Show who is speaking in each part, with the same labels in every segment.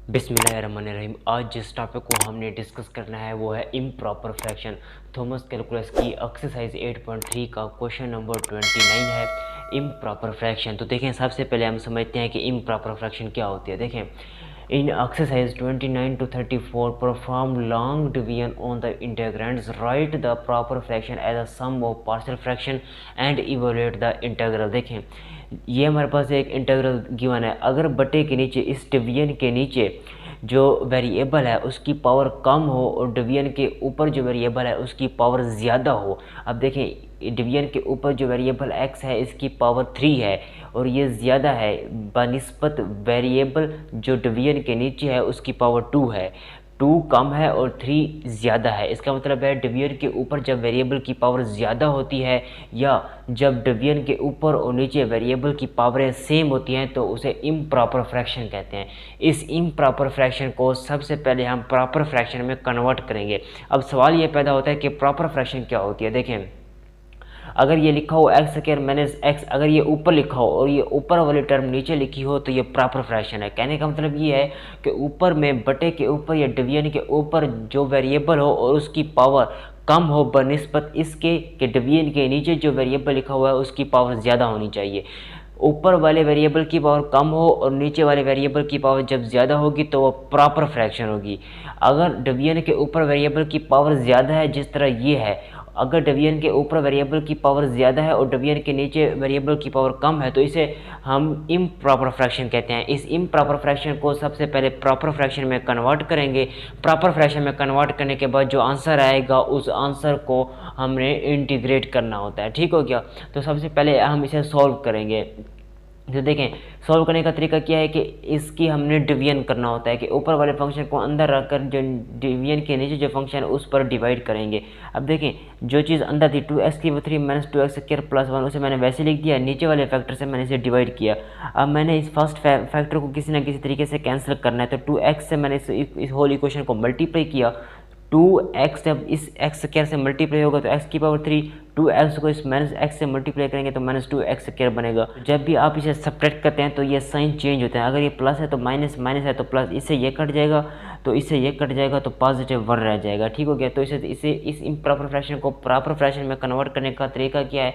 Speaker 1: बिस्मिल्लाहिर्रहमानिर्रहीम। आज जिस टॉपिक को हमने डिस्कस करना है वो है इम्प्रॉपर फ्रैक्शन। थॉमस कैलकुलस की एक्सरसाइज 8.3 का क्वेश्चन नंबर 29 है इम्प्रॉपर फ्रैक्शन। तो देखें, सबसे पहले हम समझते हैं कि इम्प्रॉपर फ्रैक्शन क्या होती है। देखें, in exercise 29 to 34 perform long division on the integrands, write the proper fraction as a sum of partial fraction and evaluate the integral. देखें, ये हमारे पास एक इंटीग्रल गिवन है। अगर बटे के नीचे, इस डिवीजन के नीचे जो वेरिएबल है उसकी पावर कम हो और डिवीजन के ऊपर जो वेरिएबल है उसकी पावर ज़्यादा हो। अब देखें, डिवीजन के ऊपर जो वेरिएबल x है इसकी पावर 3 है और ये ज़्यादा है बनिस्बत वेरिएबल जो डिवीजन के नीचे है उसकी पावर 2 है। 2 कम है और 3 ज़्यादा है। इसका मतलब है डिवीजन के ऊपर जब वेरिएबल की पावर ज़्यादा होती है या जब डिवीजन के ऊपर और नीचे वेरिएबल की पावरें सेम होती हैं तो उसे इम्प्रॉपर फ्रैक्शन कहते हैं। इस इम्प्रॉपर फ्रैक्शन को सबसे पहले हम प्रॉपर फ्रैक्शन में कन्वर्ट करेंगे। अब सवाल ये पैदा होता है कि प्रॉपर फ्रैक्शन क्या होती है। देखें, अगर ये लिखा हो एक्स स्क्वायर माइनस एक्स, अगर ये ऊपर लिखा हो और ये ऊपर वाली टर्म नीचे लिखी हो तो ये प्रॉपर फ्रैक्शन है। कहने का मतलब ये है कि ऊपर में बटे के ऊपर या डिवीजन के ऊपर जो वेरिएबल हो और उसकी पावर कम हो बनिस्बत इसके कि डिवीजन के नीचे जो वेरिएबल लिखा हुआ है उसकी पावर ज़्यादा होनी चाहिए। ऊपर वाले वेरिएबल की पावर कम हो और नीचे वाले वेरिएबल की पावर जब ज़्यादा होगी तो वो प्रॉपर फ्रैक्शन होगी। अगर डिवीजन के ऊपर वेरिएबल की पावर ज़्यादा है, जिस तरह ये है, अगर डिवीजन के ऊपर वेरिएबल की पावर ज़्यादा है और डिवीजन के नीचे वेरिएबल की पावर कम है तो इसे हम इम्प्रॉपर फ्रैक्शन कहते हैं। इस इम्प्रॉपर फ्रैक्शन को सबसे पहले प्रॉपर फ्रैक्शन में कन्वर्ट करेंगे। प्रॉपर फ्रैक्शन में कन्वर्ट करने के बाद जो आंसर आएगा उस आंसर को हमने इंटीग्रेट करना होता है। ठीक हो गया। तो सबसे पहले हम इसे सॉल्व करेंगे। तो देखें, सॉल्व करने का तरीका क्या है कि इसकी हमने डिवीजन करना होता है कि ऊपर वाले फंक्शन को अंदर रखकर जो डिवीजन के नीचे जो फंक्शन है उस पर डिवाइड करेंगे। अब देखें, जो चीज़ अंदर थी 2x³ माइनस 2x² प्लस 1 उसे मैंने वैसे लिख दिया, नीचे वाले फैक्टर से मैंने इसे डिवाइड किया। अब मैंने इस फर्स्ट फैक्टर को किसी ना किसी तरीके से कैंसिल करना है तो 2x से मैंने इस होल इक्वेशन को मल्टीप्लाई किया। 2x जब इस x स्क्वायर से मल्टीप्लाई होगा तो x की पावर 3, 2x को इस माइनस x से मल्टीप्लाई करेंगे तो माइनस 2x स्क्वायर बनेगा। जब भी आप इसे सब्ट्रैक्ट करते हैं तो ये साइन चेंज होता है। अगर ये प्लस है तो माइनस, माइनस है तो प्लस, इससे ये कट जाएगा तो इससे ये कट जाएगा तो पॉजिटिव 1 रह जाएगा। ठीक हो गया। तो इसे इस इम्प्रॉपर फ्रैक्शन को प्रॉपर फ्रैक्शन में कन्वर्ट करने का तरीका क्या है,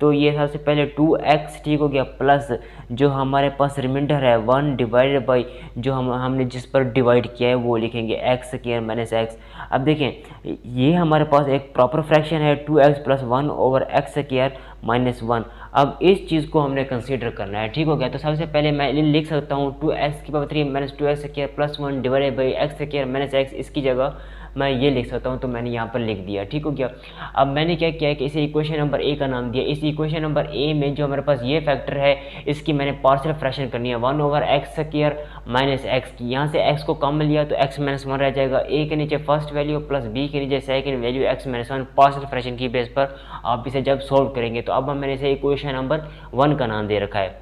Speaker 1: तो ये सबसे पहले 2x, ठीक हो गया, प्लस जो हमारे पास रिमाइंडर है 1 डिवाइडेड बाई जो हमने जिस पर डिवाइड किया है वो लिखेंगे x स्क्वायर माइनस x। अब देखें, ये हमारे पास एक प्रॉपर फ्रैक्शन है 2x plus 1 over x square minus 1। अब इस चीज़ को हमने कंसीडर करना है। ठीक हो गया। तो सबसे पहले मैं लिख सकता हूँ 2x की power 3 minus 2x square plus 1 divided by x square minus x। इसकी जगह मैं ये लिख सकता हूँ तो मैंने यहाँ पर लिख दिया। ठीक हो गया। अब मैंने क्या किया है कि इसे इक्वेशन नंबर ए का नाम दिया। इस इक्वेशन नंबर ए में जो हमारे पास ये फैक्टर है इसकी मैंने पार्शियल फ्रैक्शन करनी है 1 over x square minus x की। यहाँ से x को कॉमन लिया तो x माइनस 1 रह जाएगा। a के नीचे फर्स्ट वैल्यू प्लस b के नीचे second value x minus 1 partial fraction की बेस पर आप इसे जब सॉल्व करेंगे तो अब मैंने इसे इक्वेशन नंबर 1 का नाम दे रखा है।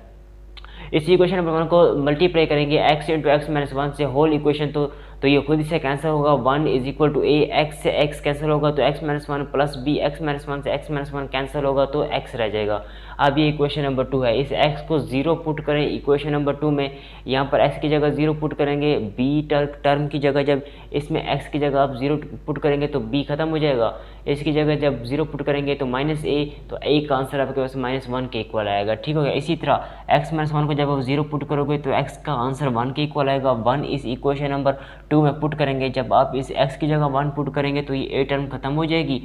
Speaker 1: इस इक्वेशन नंबर 1 को मल्टीप्लाई करेंगे x इंटू एक्स माइनस 1 से होल इक्वेशन तो ये खुद से कैंसिल होगा। 1 is equal to a, x से x कैंसिल होगा तो x minus 1 plus b, x minus 1 से x माइनस 1 कैंसिल होगा तो x रह जाएगा। अब ये इक्वेशन नंबर 2 है। इस x को 0 पुट करें इक्वेशन नंबर 2 में, यहाँ पर x की जगह 0 पुट करेंगे, b टर्म की जगह जब इसमें x की जगह आप 0 पुट करेंगे तो b खत्म हो जाएगा। इसकी जगह जब 0 पुट करेंगे तो माइनस a, तो a का आंसर आपके पास माइनस 1 के इक्वल आएगा। ठीक हो गया। इसी तरह x माइनस 1 को जब आप 0 पुट करोगे तो x का आंसर 1 के इक्वल आएगा। 1 इस इक्वेशन नंबर 2 में पुट करेंगे, जब आप इस x की जगह 1 पुट करेंगे तो ये a टर्म खत्म हो जाएगी,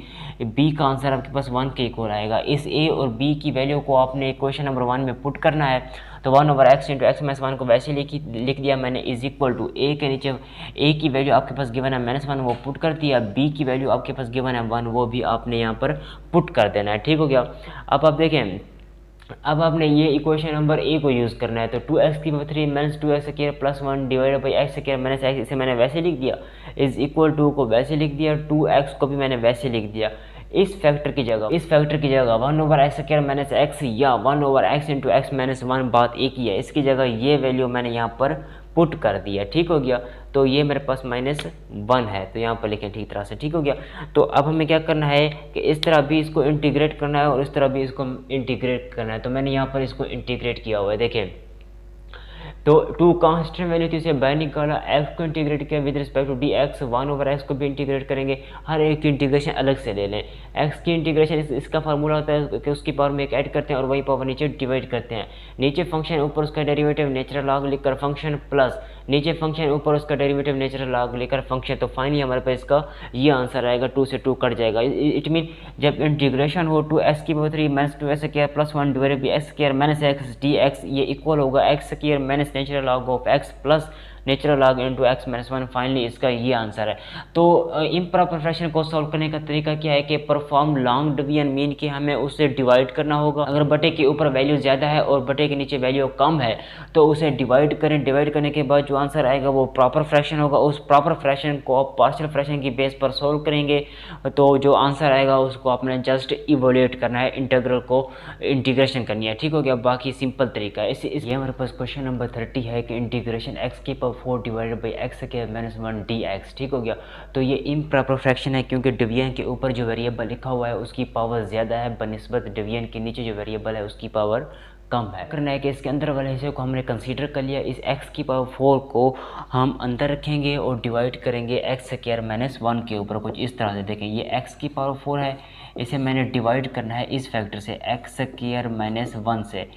Speaker 1: b का आंसर आपके पास 1 के इक्वल आएगा। इस a और b की वैल्यू को आपने इक्वेशन नंबर 1 में पुट करना है तो 1 over x into x minus 1 को वैसे लिख दिया मैंने इज इक्वल टू a के नीचे a की वैल्यू आपके पास गिवन है माइनस 1 वो पुट कर दिया, b की वैल्यू आपके पास गिवन है 1 वो भी आपने यहाँ पर पुट कर देना है। ठीक हो गया। अब आप देखें, अब आपने ये इक्वेशन नंबर ए को यूज़ करना है तो 2x की power 3 minus 2x square plus 1 divided by x square minus x, इसे मैंने वैसे लिख दिया। इज इक्वल टू को वैसे लिख दिया, 2x को भी मैंने वैसे लिख दिया। इस फैक्टर की जगह 1 over x square minus x या 1 over x into x minus 1 बात एक ही है, इसकी जगह ये वैल्यू मैंने यहाँ पर पुट कर दिया। ठीक हो गया। तो ये मेरे पास -1 है तो यहाँ पर लिखें ठीक तरह से। ठीक हो गया। तो अब हमें क्या करना है कि इस तरह भी इसको इंटीग्रेट करना है और इस तरह भी इसको इंटीग्रेट करना है। तो मैंने यहाँ पर इसको इंटीग्रेट किया हुआ है। देखें, तो टू कांस्टेंट वैल्यू थी, उसे बाहर निकाला, एक्स को इंटीग्रेट किया with respect to d x, 1/x को भी इंटीग्रेट करेंगे, हर एक की इंटीग्रेशन अलग से ले लें। एक्स की इंटीग्रेशन इसका फार्मूला होता है कि उसकी पावर में एक ऐड करते हैं और वही पावर नीचे डिवाइड करते हैं, नीचे फंक्शन ऊपर उसका डेरिवेटिव नेचुरल लॉग लिखकर फंक्शन प्लस नीचे फंक्शन ऊपर उसका डेरिवेटिव नेचुरल लॉग लेकर फंक्शन। तो फाइनली हमारे पास इसका ये आंसर आएगा, 2 से 2 कट जाएगा। इट मीन जब इंटीग्रेशन हो 2x³ minus 2s² plus 1 divided by x² minus x dx, ये इक्वल होगा x² minus natural log of x plus natural log into x minus 1। Finally इसका ये आंसर है। तो इम्प्रॉपर फ्रैक्शन को सॉल्व करने का तरीका क्या है कि परफॉर्म लॉन्ग डिवीजन, मीन कि हमें उससे डिवाइड करना होगा। अगर बटे के ऊपर वैल्यू ज़्यादा है और बटे के नीचे वैल्यू कम है तो उसे डिवाइड करें, डिवाइड करने के बाद जो आंसर आएगा वो प्रॉपर फ्रैक्शन होगा। उस प्रॉपर फ्रैक्शन को आप पार्शियल फ्रैक्शन की बेस पर सोल्व करेंगे तो जो आंसर आएगा उसको आपने जस्ट इवोल्यूट करना है, इंटीग्रल को इंटीग्रेशन करनी है। ठीक हो गया, बाकी सिंपल तरीका है। ये हमारे पास क्वेश्चन नंबर 30 है कि integration x⁴ divided by x² minus 1 dx। ठीक हो गया, तो ये इम्प्रॉपर फ्रैक्शन है क्योंकि डिवीजन के ऊपर जो वेरिएबल लिखा हुआ है उसकी पावर ज़्यादा है बनिस्बत डिवीजन के नीचे जो वेरिएबल है उसकी पावर कम है। करना है कि इसके अंदर वाले हिस्से को हमने कंसीडर कर लिया, इस x⁴ को हम अंदर रखेंगे और डिवाइड करेंगे x² माइनस 1 के ऊपर। कुछ इस तरह से देखें, ये x⁴ है, इसे मैंने डिवाइड करना है इस फैक्टर से x² माइनस 1 से।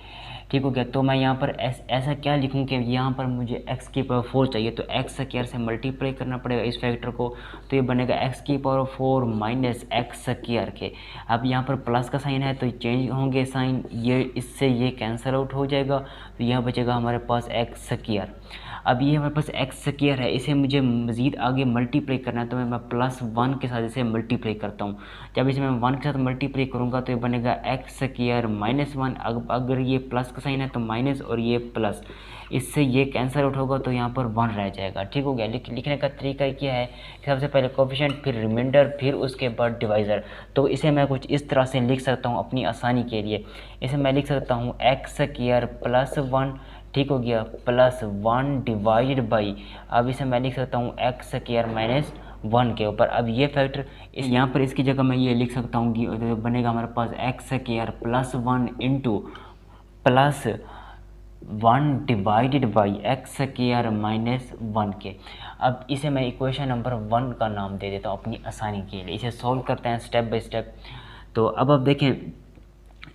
Speaker 1: ठीक हो गया, तो मैं यहाँ पर ऐसा क्या लिखूँ कि यहाँ पर मुझे x⁴ चाहिए तो x² से मल्टीप्लाई करना पड़ेगा इस फैक्टर को, तो ये बनेगा x⁴ माइनस x² के। अब यहाँ पर प्लस का साइन है तो चेंज होंगे साइन, ये इससे ये कैंसिल आउट हो जाएगा, तो यहाँ बचेगा हमारे पास x²। अब ये हमारे पास x² है, इसे मुझे मज़ीद आगे मल्टीप्लाई करना है तो मैं +1 के साथ इसे मल्टीप्लाई करता हूँ। जब इसे मैं 1 के साथ मल्टीप्लाई करूँगा तो ये बनेगा x² माइनस 1। अगर ये प्लस का साइन है तो माइनस और ये प्लस, इससे ये कैंसिल आउट होगा तो यहाँ पर 1 रह जाएगा। ठीक हो गया, लिखने का तरीका क्या है कि सबसे पहले कोफिशिएंट, फिर रिमाइंडर, फिर उसके बाद डिवाइज़र। तो इसे मैं कुछ इस तरह से लिख सकता हूँ अपनी आसानी के लिए। इसे मैं लिख सकता हूँ x² प्लस 1, ठीक हो गया, प्लस 1 डिवाइड बाई, अब इसे मैं लिख सकता हूँ x² माइनस 1 के ऊपर। अब ये फैक्टर यहाँ पर इसकी जगह मैं ये लिख सकता हूँ कि बनेगा हमारे पास x² plus 1 into plus 1 divided by x² minus 1 के। अब इसे मैं इक्वेशन नंबर 1 का नाम दे देता हूँ अपनी आसानी के लिए। इसे सॉल्व करते हैं स्टेप बाय स्टेप। तो अब आप देखें,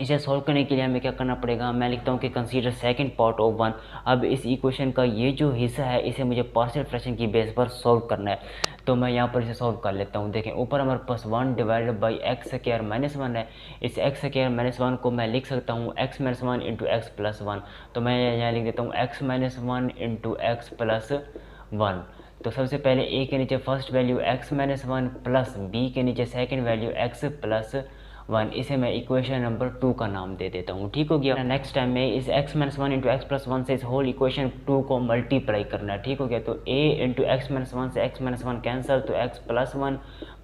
Speaker 1: इसे सॉल्व करने के लिए हमें क्या करना पड़ेगा, मैं लिखता हूँ कि कंसीडर सेकंड पार्ट ऑफ 1। अब इस इक्वेशन का ये जो हिस्सा है इसे मुझे पार्शियल फ्रैक्शन की बेस पर सॉल्व करना है, तो मैं यहाँ पर इसे सॉल्व कर लेता हूँ। देखें, ऊपर हमारे पास 1 डिवाइडेड बाई x² माइनस 1 है, इस x² माइनस 1 को मैं लिख सकता हूँ x minus 1 into x plus 1, तो मैं यहाँ लिख देता हूँ x minus 1 into x plus 1। तो सबसे पहले a के नीचे first value x minus 1 plus b के नीचे सेकेंड वैल्यू x प्लस 1, इसे मैं इक्वेशन नंबर 2 का नाम दे देता हूँ। ठीक हो गया, नेक्स्ट टाइम में इस x minus 1 into x plus 1 से इस होल इक्वेशन 2 को मल्टीप्लाई करना है। ठीक हो गया, तो a इंटू एक्स माइनस 1 से x माइनस 1 कैंसिल, तो x plus 1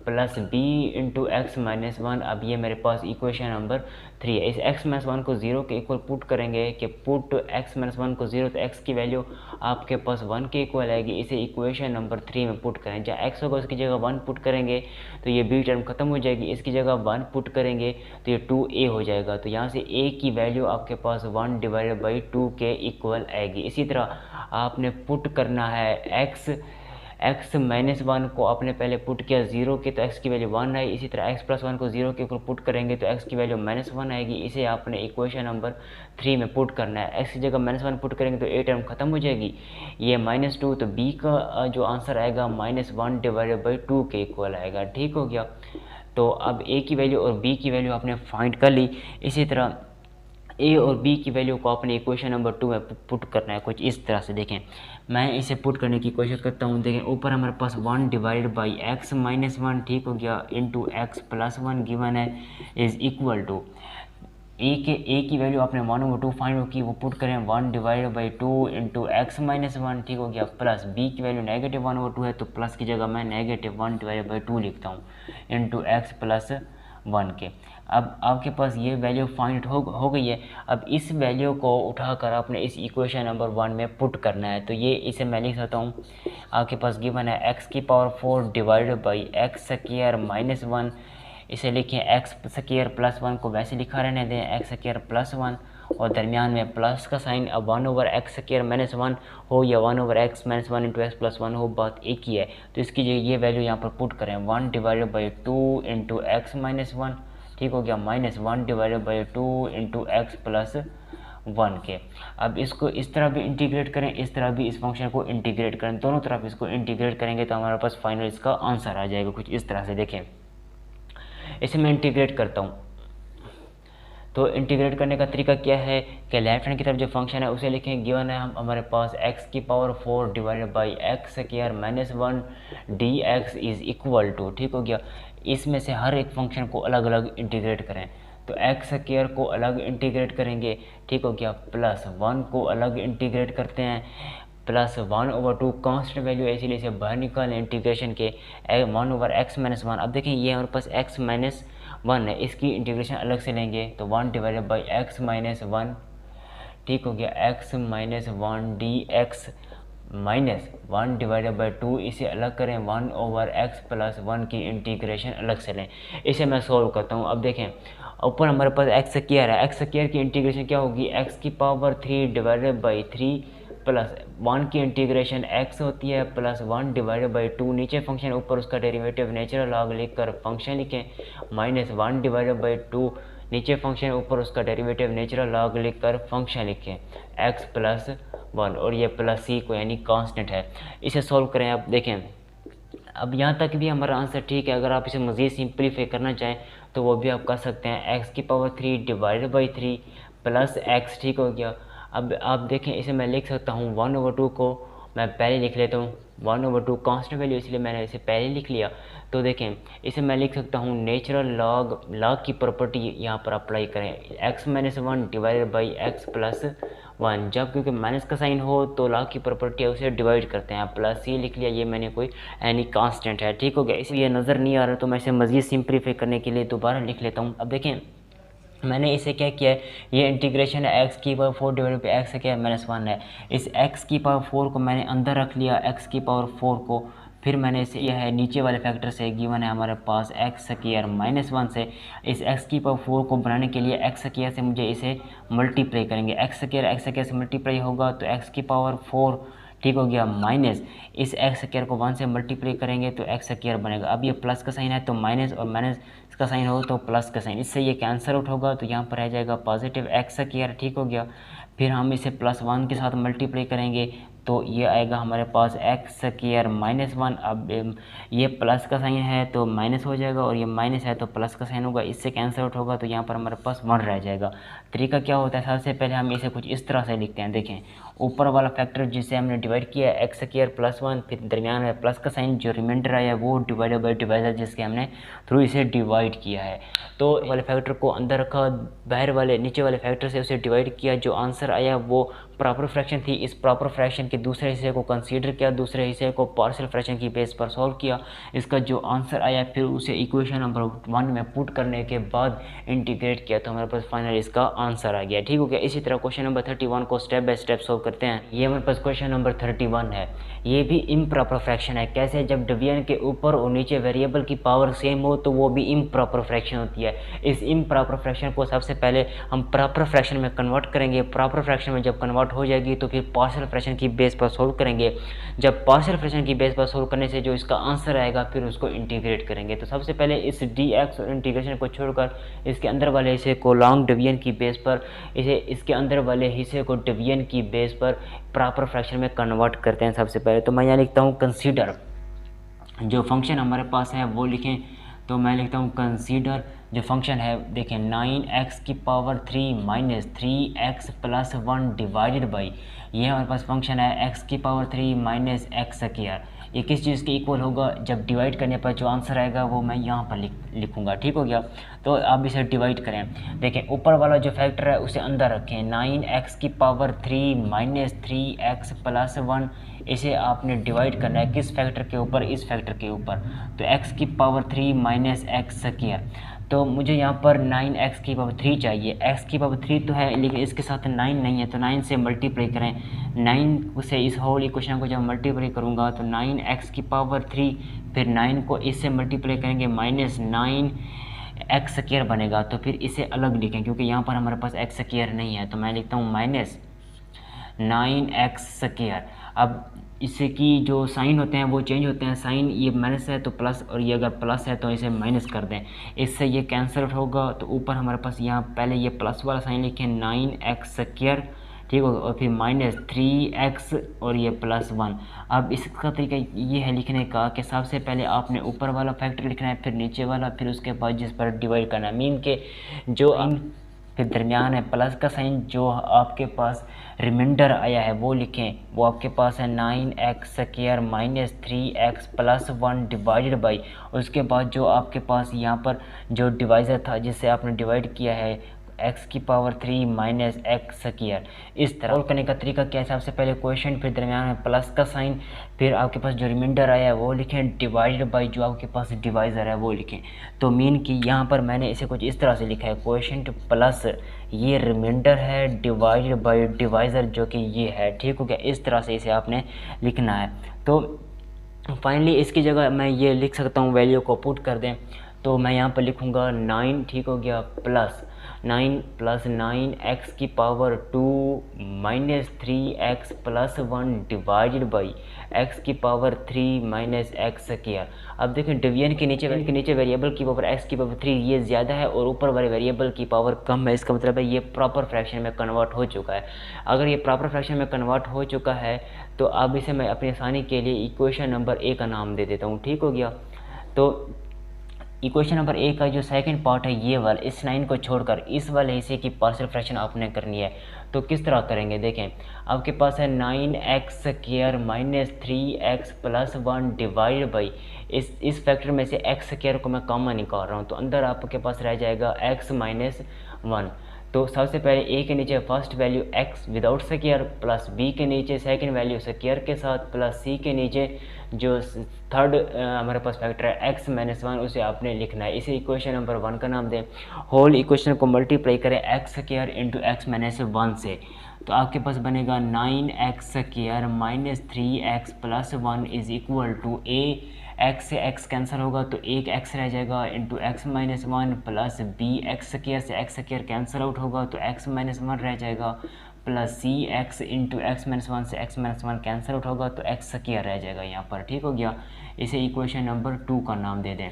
Speaker 1: plus b into x minus 1। अब ये मेरे पास इक्वेशन नंबर 3 है। इस x माइनस 1 को 0 के इक्वल पुट करेंगे कि पुट x माइनस 1 को 0, तो x की वैल्यू आपके पास 1 के इक्वल आएगी। इसे इक्वेशन नंबर 3 में पुट करें, जहाँ x होगा उसकी जगह 1 पुट करेंगे तो ये b टर्म खत्म हो जाएगी, इसकी जगह 1 पुट करेंगे तो ये 2a हो जाएगा। तो यहाँ से a की वैल्यू आपके पास 1 डिवाइडेड बाई 2 के इक्वल आएगी। इसी तरह आपने पुट करना है x माइनस 1 को आपने पहले पुट किया 0 के, तो x की वैल्यू 1 आई। इसी तरह x प्लस 1 को 0 के ऊपर पुट करेंगे तो x की वैल्यू माइनस 1 आएगी। इसे आपने इक्वेशन नंबर 3 में पुट करना है। x की जगह माइनस 1 पुट करेंगे तो a टर्म खत्म हो जाएगी, ये -2, तो b का जो आंसर आएगा -1 डिवाइडेड बाई 2 के इक्वल आएगा। ठीक हो गया, तो अब a की वैल्यू और b की वैल्यू आपने फाइंड कर ली। इसी तरह a और b की वैल्यू को आपने इक्वेशन नंबर 2 में पुट करना है कुछ इस तरह से। देखें, मैं इसे पुट करने की कोशिश करता हूँ। देखें, ऊपर हमारे पास 1 डिवाइडेड बाई एक्स माइनस 1, ठीक हो गया, इंटू एक्स प्लस 1 गिवन है, इज़ इक्वल टू a की वैल्यू आपने 1/2 फाइंड की, वो पुट करें 1 divided by 2 into x minus 1, ठीक हो गया, प्लस b की वैल्यू -1/2 है तो प्लस की जगह मैं -1 डिवाइडेड बाई 2 लिखता हूँ इंटू एक्स प्लस 1 के। अब आपके पास ये वैल्यू फाइंड हो गई है। अब इस वैल्यू को उठाकर आपने इस इक्वेशन नंबर 1 में पुट करना है, तो ये इसे मैं लिख सकता हूँ, आपके पास गिवन है x⁴ divided by x² minus 1, इसे लिखें x² प्लस 1 को वैसे लिखा रहने दें x² प्लस 1, और दरमियान में प्लस का साइन। अब 1/x² -1 हो या 1/x -1 × x + 1 हो, बात एक ही है। तो इसकी ये वैल्यू यहाँ पर पुट करें 1/2 × x - 1, ठीक हो गया, -1/2 × x + 1 के। अब इसको इस तरह भी इंटीग्रेट करें, इस तरह भी इस फंक्शन को इंटीग्रेट करें, दोनों तरफ इसको इंटीग्रेट करेंगे तो हमारे पास फाइनल इसका आंसर आ जाएगा कुछ इस तरह से। देखें, इसे मैं इंटीग्रेट करता हूँ। तो इंटीग्रेट करने का तरीका क्या है कि लेफ्ट हैंड की तरफ जो फंक्शन है उसे लिखें, गिवन है हमारे पास x⁴ divided by x² - 1 dx is equal to, ठीक हो गया। इसमें से हर एक फंक्शन को अलग अलग इंटीग्रेट करें। तो x² को अलग इंटीग्रेट करेंगे, ठीक हो गया, +1 को अलग इंटीग्रेट करते हैं, +1/2 कांस्टेंट वैल्यू है इसीलिए इसे बाहर निकालें इंटीग्रेशन के 1/x - 1। अब देखें ये हमारे पास x - 1 है, इसकी इंटीग्रेशन अलग से लेंगे तो 1/x - 1, ठीक हो गया, x - 1 dx -1/2, इसे अलग करें 1/x + 1 की इंटीग्रेशन अलग से लें। इसे मैं सॉल्व करता हूँ। अब देखें ऊपर हमारे पास x² है, x² की इंटीग्रेशन क्या होगी, x⁴ डिवाइडेड बाई 3 +1 की इंटीग्रेशन x होती है +1/2, नीचे फंक्शन ऊपर उसका डेरिवेटिव नेचुरल लॉग लिखकर फंक्शन लिखें, -1/2 नीचे फंक्शन ऊपर उसका डेरिवेटिव नेचुरल लॉग लिखकर फंक्शन लिखें x + 1 और ये +c को यानी कांस्टेंट है। इसे सॉल्व करें। अब देखें, अब यहाँ तक भी हमारा आंसर ठीक है। अगर आप इसे मज़ीद सिंप्लीफाई करना चाहें तो वो भी आप कर सकते हैं, x⁴ डिवाइडेड बाई 3 + x, ठीक हो गया। अब आप देखें इसे मैं लिख सकता हूँ 1/2 को मैं पहले लिख लेता हूँ, 1/2 कांस्टेंट वैल्यू इसलिए मैंने इसे पहले लिख लिया। तो देखें इसे मैं लिख सकता हूँ नेचुरल लॉग की प्रॉपर्टी यहाँ पर अप्लाई करें, x - 1 डिवाइडेड बाई x + 1। जब क्योंकि माइनस का साइन हो तो लॉग की प्रॉपर्टी है उसे डिवाइड करते हैं, +c लिख लिया, ये मैंने कोई एनी कांस्टेंट है, ठीक हो गया। इसलिए नज़र नहीं आ रहा तो मैं इसे मज़ीद सिंप्लीफाई करने के लिए दोबारा लिख लेता हूँ। अब देखें मैंने इसे क्या किया है, ये इंटीग्रेशन है x⁴ डिवाइडेड बाई x² - 1 है। इस x⁴ को मैंने अंदर रख लिया, x⁴ को, फिर मैंने इसे यह है नीचे वाले फैक्टर से गिवन है हमारे पास x² - 1 से। इस x⁴ को बनाने के लिए x² से मुझे इसे मल्टीप्लाई करेंगे, x² से मल्टीप्लाई होगा तो x⁴, ठीक हो गया, माइनस इस x² को 1 से मल्टीप्लाई करेंगे तो x² बनेगा। अब ये प्लस का साइन है तो माइनस और माइनस का साइन हो तो प्लस का साइन, इससे ये कैंसिल आउट होगा तो यहाँ पर रह जाएगा पॉजिटिव x², ठीक हो गया। फिर हम इसे +1 के साथ मल्टीप्लाई करेंगे तो ये आएगा हमारे पास x² - 1। अब ये प्लस का साइन है तो माइनस हो जाएगा और ये माइनस है तो प्लस का साइन होगा, इससे कैंसिल आउट होगा तो यहाँ पर हमारे पास 1 रह जाएगा। तरीका क्या होता है, सबसे पहले हम इसे कुछ इस तरह से लिखते हैं। देखें ऊपर वाला फैक्टर जिसे हमने डिवाइड किया है x² + 1, फिर दरमियान में प्लस का साइन, जो रिमाइंडर आया है वो डिवाइडेड बाई डिवाइजर जिसके हमने थ्रू इसे डिवाइड किया है। तो वाले फैक्टर को अंदर रखा, बाहर वाले नीचे वाले फैक्टर से उसे डिवाइड किया, जो आंसर आया वो प्रॉपर फ्रैक्शन थी। इस प्रॉपर फ्रैक्शन के दूसरे हिस्से को कंसीडर किया, दूसरे हिस्से को पार्शियल फ्रैक्शन की बेस पर सॉल्व किया, इसका जो आंसर आया फिर उसे इक्वेशन नंबर 1 में पुट करने के बाद इंटीग्रेट किया तो हमारे पास फाइनल इसका आंसर आ गया, ठीक हो गया। इसी तरह क्वेश्चन नंबर 31 को स्टेप बाय स्टेप सॉल्व करते हैं। ये हमारे पास क्वेश्चन नंबर 31 है। ये भी इम्प्रॉपर फ्रैक्शन है। कैसे, जब डिवीजन के ऊपर और नीचे वेरिएबल की पावर सेम हो तो वो भी इम्प्रॉपर फ्रैक्शन होती है। इस इम्प्रॉपर फ्रैक्शन को सबसे पहले हम प्रॉपर फ्रैक्शन में कन्वर्ट करेंगे। प्रॉपर फ्रैक्शन में जब कन्वर्ट हो जाएगी तो फिर पार्शियल फ्रैक्शन की बेस पर सोल्व करेंगे। जब पार्शियल फ्रैक्शन की बेस पर सोल्व करने से जो इसका आंसर आएगा फिर उसको इंटीग्रेट करेंगे। तो सबसे पहले इस dx और इंटीग्रेशन को छोड़कर इसके अंदर वाले हिस्से को लॉन्ग डिवीजन की बेस पर, इसे इसके अंदर वाले हिस्से को डिवीजन की बेस पर प्रॉपर फ्रैक्शन में कन्वर्ट करते हैं। सबसे पहले तो मैं यहाँ लिखता हूँ कंसीडर, जो फंक्शन हमारे पास है वो लिखें। तो मैं लिखता हूँ कंसीडर जो फंक्शन है, देखें 9x⁻³ - 3x + 1 डिवाइडेड बाई, ये हमारे पास फंक्शन है x⁻³ - x²। ये किस चीज़ के इक्वल होगा, जब डिवाइड करने पर जो आंसर आएगा वो मैं यहाँ पर लिखूँगा, ठीक हो गया। तो आप इसे डिवाइड करें। देखें ऊपर वाला जो फैक्टर है उसे अंदर रखें, 9x⁻³ - 3x + 1, इसे आपने डिवाइड करना है किस फैक्टर के ऊपर, इस फैक्टर के ऊपर। तो x⁻³ - x², तो मुझे यहाँ पर 9x⁻³ चाहिए। x⁻³ तो है लेकिन इसके साथ 9 नहीं है तो 9 से मल्टीप्लाई करें। 9 से इस होल इक्वेशन को जब मल्टीप्लाई करूँगा तो 9x⁻³ फिर 9 को इससे मल्टीप्लाई करेंगे -9 एक्स स्क्वायर बनेगा, तो फिर इसे अलग लिखें क्योंकि यहाँ पर हमारे पास एक्स स्क्वायर नहीं है, तो मैं लिखता हूँ माइनस 9x स्क्वायर। अब इसकी जो साइन होते हैं वो चेंज होते हैं, साइन ये माइनस है तो प्लस, और ये अगर प्लस है तो इसे माइनस कर दें, इससे ये कैंसिल आउट होगा। तो ऊपर हमारे पास यहाँ पहले ये प्लस वाला साइन लिखें 9x स्क्वायर, ठीक होगा, और फिर माइनस 3x और ये +1। अब इसका तरीका ये है लिखने का कि सबसे पहले आपने ऊपर वाला फैक्टर लिखना है, फिर नीचे वाला, फिर उसके बाद जिस पर डिवाइड करना है। मीन के जो फिर दरमियान है प्लस का साइन, जो आपके पास रिमाइंडर आया है वो लिखें, वो आपके पास है 9x square minus 3x plus 1 divided by, उसके बाद जो आपके पास यहाँ पर जो डिवाइज़र था जिससे आपने डिवाइड किया है x की पावर 3 माइनस एक्स स्क्वायर। इस तरह करने का तरीका क्या है, सबसे पहले क्वेश्चन, फिर दरमियान में प्लस का साइन, फिर आपके पास जो रिमाइंडर आया है वो लिखें, डिवाइडेड बाई जो आपके पास डिवाइज़र है वो लिखें। तो मीन कि यहाँ पर मैंने इसे कुछ इस तरह से लिखा है, क्वेश्चन प्लस ये रिमाइंडर है डिवाइडेड बाई डिवाइज़र जो कि ये है, ठीक हो गया। इस तरह से इसे आपने लिखना है। तो फाइनली इसकी जगह मैं ये लिख सकता हूँ, वैल्यू को पुट कर दें, तो मैं यहाँ पर लिखूँगा 9, ठीक हो गया, प्लस 9 प्लस 9x की power 2 minus 3x plus 1 divided by x की पावर 3 माइनस एक्स स्क्वायर। अब देखें डिवीजन के नीचे वेरिएबल की पावर x की पावर 3 ये ज़्यादा है और ऊपर वाले वेरिएबल की पावर कम है, इसका मतलब है ये प्रॉपर फ्रैक्शन में कन्वर्ट हो चुका है। अगर ये प्रॉपर फ्रैक्शन में कन्वर्ट हो चुका है तो अब इसे मैं अपनी आसानी के लिए इक्वेशन नंबर ए का नाम दे देता हूँ, ठीक हो गया। तो इक्वेशन नंबर ए का जो सेकंड पार्ट है ये वाला, इस 9 को छोड़कर इस वाले हिस्से की पार्शियल फ्रैक्शन आपने करनी है। तो किस तरह करेंगे, देखें आपके पास है 9x square minus 3x plus 1 divide by, इस फैक्टर में से x स्क्वायर को मैं कॉमन निकाल रहा हूँ, तो अंदर आपके पास रह जाएगा x माइनस 1। तो सबसे पहले a के नीचे first value x without square, plus b के नीचे सेकंड वैल्यू स्क्वायर के साथ, प्लस c के नीचे जो थर्ड हमारे पास फैक्टर है x माइनस 1, उसे आपने लिखना है। इसे इक्वेशन नंबर 1 का नाम दें। होल इक्वेशन को मल्टीप्लाई करें x square into x minus 1 से, तो आपके पास बनेगा 9x square minus 3x plus 1 is equal to a, x से x कैंसिल होगा तो एक x रह जाएगा into x minus 1 plus b, x square से x स्क्वायर कैंसिल आउट होगा तो x माइनस 1 रह जाएगा, प्लस सी एक्स इंटू एक्स माइनस 1 से x माइनस 1 कैंसिल आउट होगा तो x स्क्वायर रह जाएगा यहाँ पर, ठीक हो गया। इसे इक्वेशन नंबर 2 का नाम दे दें।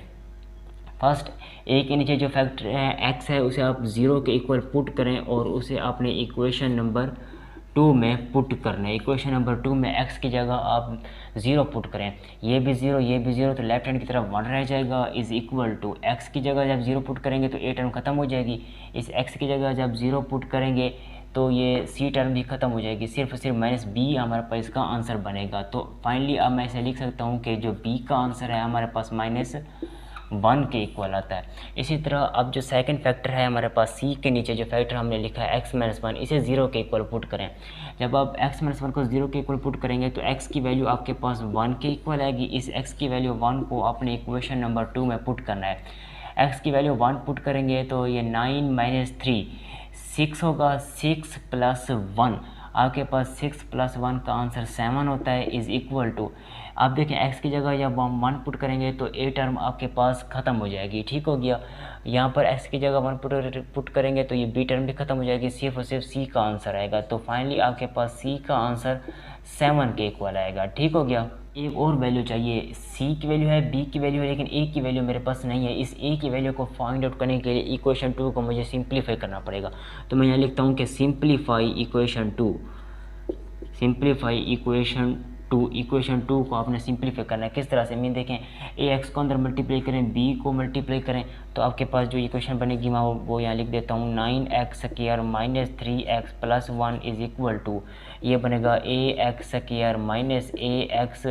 Speaker 1: फर्स्ट ए के नीचे जो फैक्टर है x है उसे आप 0 के इक्वल पुट करें और उसे आपने इक्वेशन नंबर 2 में पुट करना है। इक्वेशन नंबर 2 में x की जगह आप 0 पुट करें, ये भी 0 ये भी 0, तो लेफ्ट हैंड की तरफ 1 रह जाएगा, इज़ इक्वल टू x की जगह जब 0 पुट करेंगे तो a टर्म ख़त्म हो जाएगी, इस x की जगह जब 0 पुट करेंगे तो ये c टर्म भी ख़त्म हो जाएगी, सिर्फ और सिर्फ माइनस b हमारे पास इसका आंसर बनेगा। तो फाइनली अब मैं इसे लिख सकता हूँ कि जो b का आंसर है हमारे पास -1 के इक्वल आता है। इसी तरह अब जो सेकंड फैक्टर है हमारे पास c के नीचे जो फैक्टर हमने लिखा है x माइनस 1, इसे 0 के इक्वल पुट करें। जब आप x माइनस 1 को 0 के इक्वल पुट करेंगे तो x की वैल्यू आपके पास 1 के इक्वल आएगी। इस x की वैल्यू 1 को अपने इक्वेशन नंबर 2 में पुट करना है। x की वैल्यू 1 पुट करेंगे तो ये 9 माइनस 3 6 होगा, 6 प्लस 1 आपके पास 6 प्लस 1 का आंसर 7 होता है, इज़ इक्वल टू, आप देखें x की जगह जब हम 1 पुट करेंगे तो a टर्म आपके पास ख़त्म हो जाएगी, ठीक हो गया। यहाँ पर x की जगह 1 पुट करेंगे तो ये b टर्म भी ख़त्म हो जाएगी, सिर्फ और सिर्फ c का आंसर आएगा। तो फाइनली आपके पास c का आंसर 7 के इक्वल आएगा, ठीक हो गया। एक और वैल्यू चाहिए, c की वैल्यू है, b की वैल्यू है, लेकिन a की वैल्यू मेरे पास नहीं है। इस a की वैल्यू को फाइंड आउट करने के लिए इक्वेशन 2 को मुझे सिंप्लीफाई करना पड़ेगा। तो मैं यहाँ लिखता हूँ कि सिंप्लीफाई इक्वेशन 2, सिंप्लीफाई इक्वेशन 2 को आपने सिंप्लीफाई करना है। किस तरह से, मीन देखें ax को अंदर मल्टीप्लाई करें, b को मल्टीप्लाई करें, तो आपके पास जो इक्वेशन बनेगी मैं वो यहाँ लिख देता हूँ, 9x square minus 3x plus 1 is equal to, ये बनेगा ax square minus ax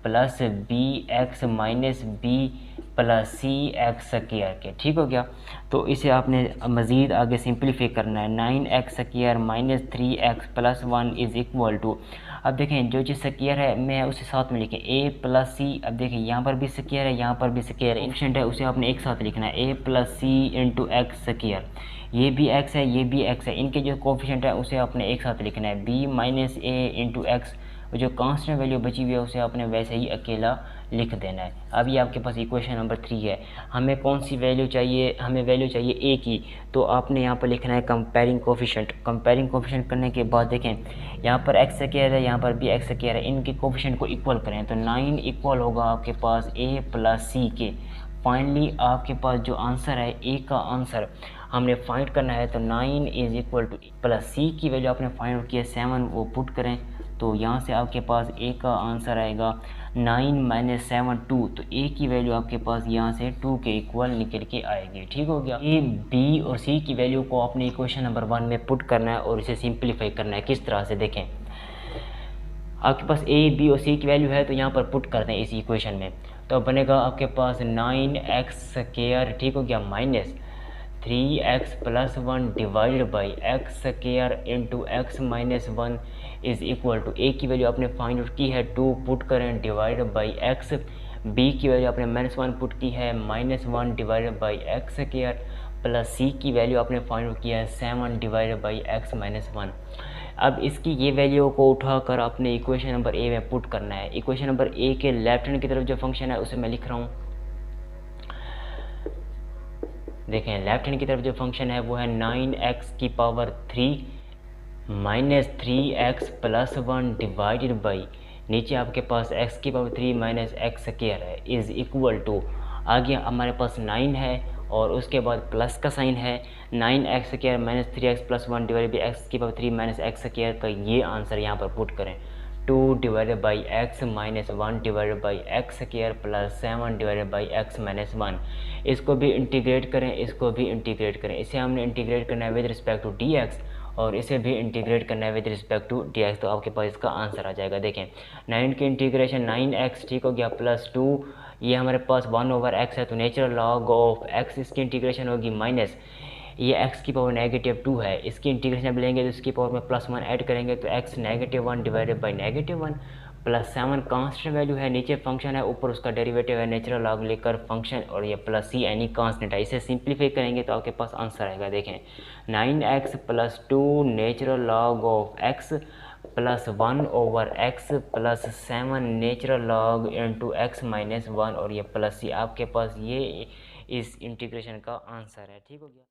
Speaker 1: plus bx minus b plus सी एक्स स्क्वायर के, ठीक हो गया। तो इसे आपने मज़ीद आगे सिंप्लीफाई करना है, 9x square minus 3x plus 1 is equal to, अब देखें जो चीज़ स्क्वायर है मैं उसे साथ में लिखें a प्लस सी, अब देखें यहाँ पर भी स्क्वायर है यहाँ पर भी स्क्वायर है, कोफिशिएंट है उसे आपने एक साथ लिखना है, a plus c into x square, ये भी x है ये भी x है, इनके जो कोफिशिएंट है उसे आपने एक साथ लिखना है, b minus a into x जो कांस्टेंट वैल्यू बची हुई है उसे आपने वैसे ही अकेला लिख देना है। अब ये आपके पास इक्वेशन नंबर 3 है। हमें कौन सी वैल्यू चाहिए, हमें वैल्यू चाहिए ए की, तो आपने यहाँ पर लिखना है कंपेयरिंग कोफिशिएंट। कंपेयरिंग कोफिशिएंट करने के बाद देखें यहाँ पर एक्स स्क्वायर है, यहाँ पर भी एक्स स्क्वायर है, इनके कोफिशिएंट को इक्वल करें तो 9 इक्वल होगा आपके पास ए प्लस सी के। फाइनली आपके पास जो आंसर है, ए का आंसर हमने फाइंड करना है, तो 9 इज इक्वल टू प्लस सी की वैल्यू आपने फाइंड आउट किया 7, वो पुट करें तो यहाँ से आपके पास ए का आंसर आएगा 9 माइनस 7 2, तो ए की वैल्यू आपके पास यहाँ से 2 के इक्वल निकल के आएगी। ठीक हो गया। ए बी और सी की वैल्यू को आपने इक्वेशन नंबर 1 में पुट करना है और इसे सिंप्लीफाई करना है। किस तरह से देखें, आपके पास ए बी और सी की वैल्यू है तो यहाँ पर पुट कर दें इस इक्वेशन में, तो बनेगा आपके पास 9x², ठीक हो गया, minus 3x plus 1 divided by x² into x minus 1 is equal to A की वैल्यू आपने फाइंड आउट की है 2, पुट करें डिवाइडेड बाई x, बी की वैल्यू आपने -1 पुट की है -1 डिवाइडेड बाई x² प्लस सी की वैल्यू आपने फाइंड आउट किया है 7 डिवाइडेड बाई x माइनस 1। अब इसकी ये वैल्यू को उठाकर आपने इक्वेशन नंबर ए में पुट करना है। इक्वेशन नंबर ए के लेफ्ट हैंड की तरफ जो फंक्शन है उसे मैं लिख रहा हूँ। देखें लेफ्ट हैंड की तरफ जो फंक्शन है वो है 9x³ minus 3x plus 1 divided by, नीचे आपके पास x³ माइनस x² है, इज़ इक्वल टू, आगे हमारे पास 9 है और उसके बाद प्लस का साइन है, 9x² minus 3x plus 1 divided by x³ minus x² का ये आंसर यहाँ पर पुट करें 2 divided by x minus 1 divided by x² plus 7 divided by x minus 1। इसको भी इंटीग्रेट करें, इसको भी इंटीग्रेट करें, इसे हमने इंटीग्रेट करना है विद रिस्पेक्ट टू dx और इसे भी इंटीग्रेट करना है विद रिस्पेक्ट टू dx, तो आपके पास इसका आंसर आ जाएगा। देखें 9 की इंटीग्रेशन 9x, ठीक हो गया, प्लस 2, ये हमारे पास 1/x है तो नेचुरल लॉग ऑफ x, इसकी इंटीग्रेशन होगी माइनस, ये x की पावर -2 है, इसकी इंटीग्रेशन अब लेंगे तो इसकी पावर में +1 ऐड करेंगे तो x -1 divided by -1 plus 7 constant value है, नीचे फंक्शन है, ऊपर उसका डेरिवेटिव है नेचुरल लॉग लेकर फंक्शन और ये प्लस c यानी कांस्टेंट है, इसे सिंप्लीफाई करेंगे तो आपके पास आंसर आएगा। देखें 9x plus 2 natural log of x plus 1/x plus 7 natural log into x minus 1 और ये प्लस c, आपके पास ये इस इंटीग्रेशन का आंसर है। ठीक हो गया।